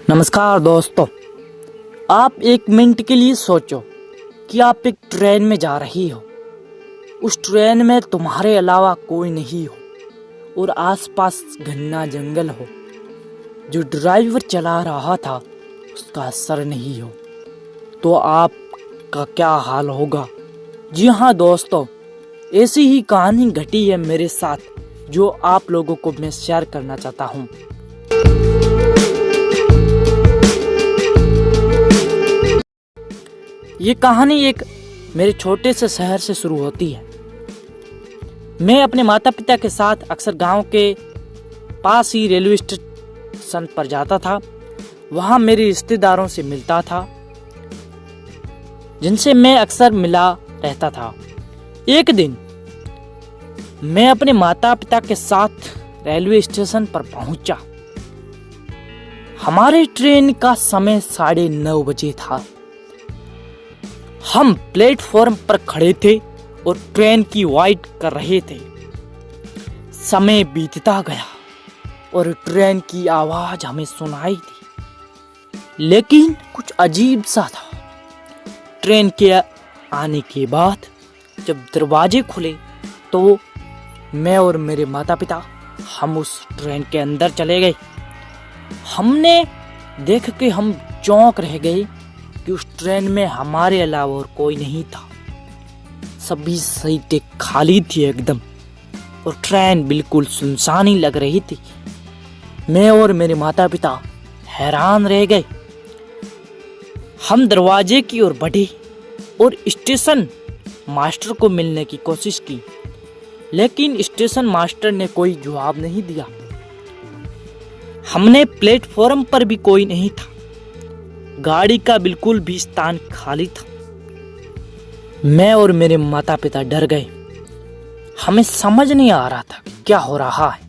नमस्कार दोस्तों। आप एक मिनट के लिए सोचो कि आप एक ट्रेन में जा रही हो। उस ट्रेन में तुम्हारे अलावा कोई नहीं हो और आसपास घना जंगल हो। जो ड्राइवर चला रहा था उसका असर नहीं हो तो आपका क्या हाल होगा। जी हाँ दोस्तों, ऐसी ही कहानी घटी है मेरे साथ जो आप लोगों को मैं शेयर करना चाहता हूँ। ये कहानी एक मेरे छोटे से शहर से शुरू होती है। मैं अपने माता पिता के साथ अक्सर गांव के पास ही रेलवे स्टेशन पर जाता था। वहां मेरे रिश्तेदारों से मिलता था जिनसे मैं अक्सर मिला रहता था। एक दिन मैं अपने माता पिता के साथ रेलवे स्टेशन पर पहुंचा। हमारे ट्रेन का समय 9:30 बजे था। हम प्लेटफॉर्म पर खड़े थे और ट्रेन की वेट कर रहे थे। समय बीतता गया और ट्रेन की आवाज हमें सुनाई दी, लेकिन कुछ अजीब सा था। ट्रेन के आने के बाद जब दरवाजे खुले तो मैं और मेरे माता पिता हम उस ट्रेन के अंदर चले गए। हमने देख के हम चौंक रह गए कि उस ट्रेन में हमारे अलावा और कोई नहीं था। सभी सीटें खाली थी एकदम और ट्रेन बिल्कुल सुनसान ही लग रही थी। मैं और मेरे माता पिता हैरान रह गए। हम दरवाजे की ओर बढ़े और स्टेशन मास्टर को मिलने की कोशिश की, लेकिन स्टेशन मास्टर ने कोई जवाब नहीं दिया। हमने प्लेटफॉर्म पर भी कोई नहीं था। गाड़ी का बिल्कुल भी स्थान खाली था। मैं और मेरे माता पिता डर गए। हमें समझ नहीं आ रहा था कि क्या हो रहा है।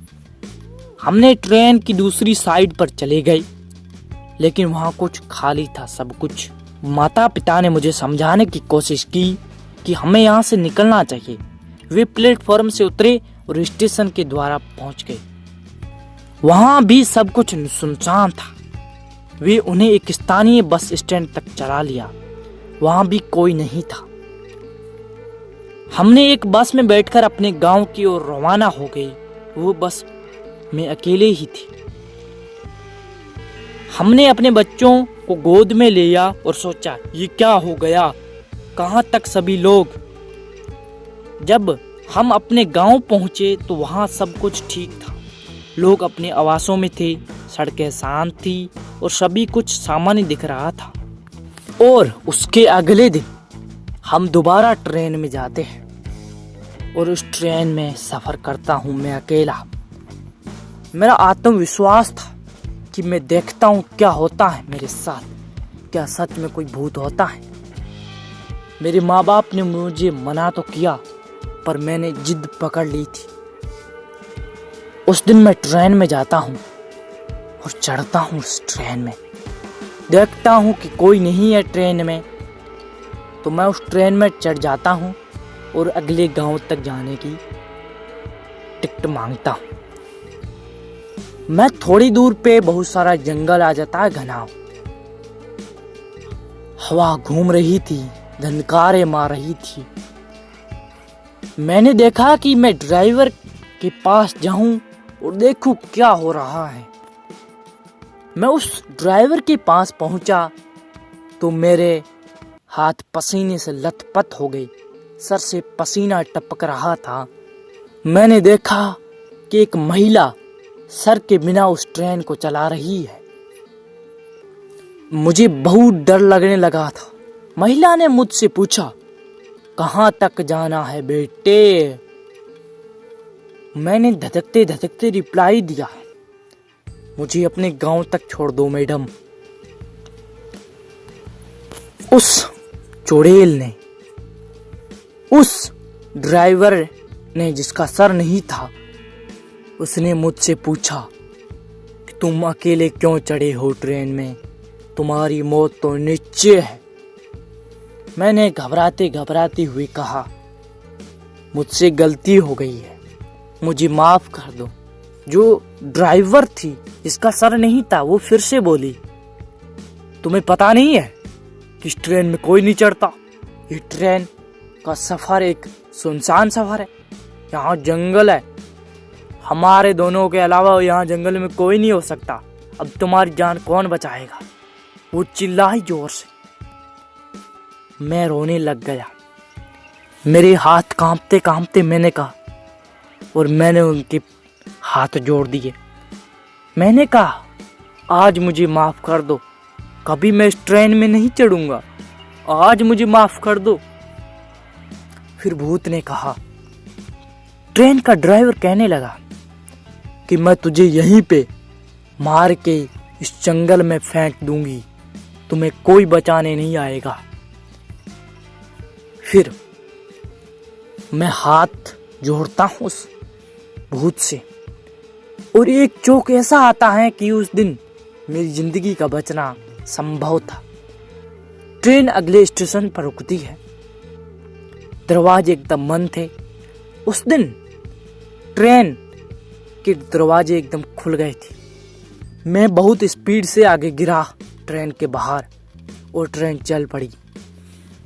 हमने ट्रेन की दूसरी साइड पर चले गए, लेकिन वहां कुछ खाली था सब कुछ। माता पिता ने मुझे समझाने की कोशिश की कि हमें यहाँ से निकलना चाहिए। वे प्लेटफॉर्म से उतरे और स्टेशन के द्वारा पहुंच गए। वहां भी सब कुछ सुनसान था। वे उन्हें एक स्थानीय बस स्टैंड तक चला लिया। वहां भी कोई नहीं था। हमने एक बस में बैठकर अपने गांव की ओर रवाना हो गए। वो बस में अकेले ही थी। हमने अपने बच्चों को गोद में लिया और सोचा ये क्या हो गया, कहां तक सभी लोग। जब हम अपने गांव पहुंचे तो वहां सब कुछ ठीक था। लोग अपने आवासों में थे, सड़कें शांत थी और सभी कुछ सामान्य दिख रहा था। और उसके अगले दिन हम दोबारा ट्रेन में जाते हैं और उस ट्रेन में सफर करता हूं मैं अकेला। मेरा आत्मविश्वास था कि मैं देखता हूं क्या होता है मेरे साथ, क्या सच में कोई भूत होता है। मेरे माँ बाप ने मुझे मना तो किया, पर मैंने जिद पकड़ ली थी। उस दिन मैं ट्रेन में जाता हूँ और चढ़ता हूँ उस ट्रेन में। देखता हूँ कि कोई नहीं है ट्रेन में, तो मैं उस ट्रेन में चढ़ जाता हूँ और अगले गांव तक जाने की टिकट मांगता हूँ। मैं थोड़ी दूर पे बहुत सारा जंगल आ जाता है घना। हवा घूम रही थी, धनकारे मार रही थी। मैंने देखा कि मैं ड्राइवर के पास जाऊं और देखूं क्या हो रहा है। मैं उस ड्राइवर के पास पहुंचा तो मेरे हाथ पसीने से लथपथ हो गए। सर से पसीना टपक रहा था। मैंने देखा कि एक महिला सर के बिना उस ट्रेन को चला रही है। मुझे बहुत डर लगने लगा था। महिला ने मुझसे पूछा, कहां तक जाना है बेटे? मैंने धधकते धधकते रिप्लाई दिया, मुझे अपने गांव तक छोड़ दो मैडम। उस चुड़ैल ने, उस ड्राइवर ने जिसका सर नहीं था, उसने मुझसे पूछा कि तुम अकेले क्यों चढ़े हो ट्रेन में, तुम्हारी मौत तो निश्चय है। मैंने घबराते घबराते हुए कहा, मुझसे गलती हो गई है, मुझे माफ कर दो। जो ड्राइवर थी जिसका सर नहीं था वो फिर से बोली, तुम्हें पता नहीं है कि इस ट्रेन में कोई नहीं चढ़ता। ये ट्रेन का सफर एक सुनसान सफर है। यहाँ जंगल है, हमारे दोनों के अलावा यहाँ जंगल में कोई नहीं हो सकता। अब तुम्हारी जान कौन बचाएगा? वो चिल्लाई जोर से। मैं रोने लग गया। मेरे हाथ कांपते कांपते मैंने कहा, और मैंने उनके हाथ जोड़ दिए। मैंने कहा, आज मुझे माफ कर दो, कभी मैं इस ट्रेन में नहीं चढ़ूंगा, आज मुझे माफ कर दो। फिर भूत ने कहा, ट्रेन का ड्राइवर कहने लगा कि मैं तुझे यहीं पे मार के इस जंगल में फेंक दूंगी, तुम्हें कोई बचाने नहीं आएगा। फिर मैं हाथ जोड़ता हूं उस भूत से, और एक चौक ऐसा आता है कि उस दिन मेरी जिंदगी का बचना संभव था। ट्रेन अगले स्टेशन पर रुकती है, दरवाजे एकदम बंद थे। उस दिन ट्रेन के दरवाजे एकदम खुल गए थे। मैं बहुत स्पीड से आगे गिरा ट्रेन के बाहर, और ट्रेन चल पड़ी।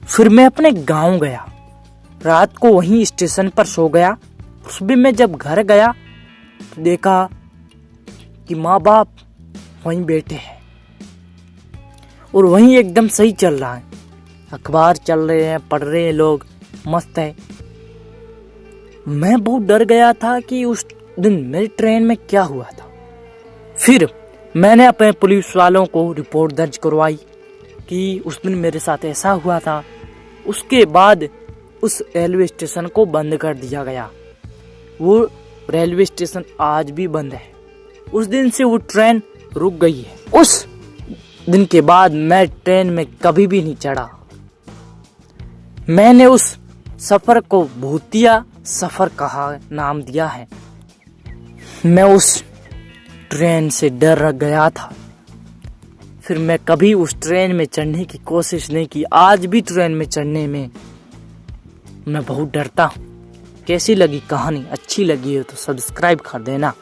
फिर मैं अपने गांव गया, रात को वहीं स्टेशन पर सो गया। सुबह मैं जब घर गया तो देखा कि माँ बाप वहीं बैठे हैं, और वहीं एकदम सही चल रहा है, अखबार चल रहे हैं, पढ़ रहे हैं लोग, मस्त है। मैं बहुत डर गया था कि उस दिन मेरी ट्रेन में क्या हुआ था। फिर मैंने अपने पुलिस वालों को रिपोर्ट दर्ज करवाई कि उस दिन मेरे साथ ऐसा हुआ था। उसके बाद उस रेलवे स्टेशन को बंद कर दिया गया। वो रेलवे स्टेशन आज भी बंद है। उस दिन से वो ट्रेन रुक गई है। उस दिन के बाद मैं ट्रेन में कभी भी नहीं चढ़ा। मैंने उस सफर को भूतिया सफर कहा नाम दिया है। मैं उस ट्रेन से डर गया था। फिर मैं कभी उस ट्रेन में चढ़ने की कोशिश नहीं की। आज भी ट्रेन में चढ़ने में मैं बहुत डरता हूँ। कैसी लगी कहानी? अच्छी लगी हो तो सब्सक्राइब कर देना।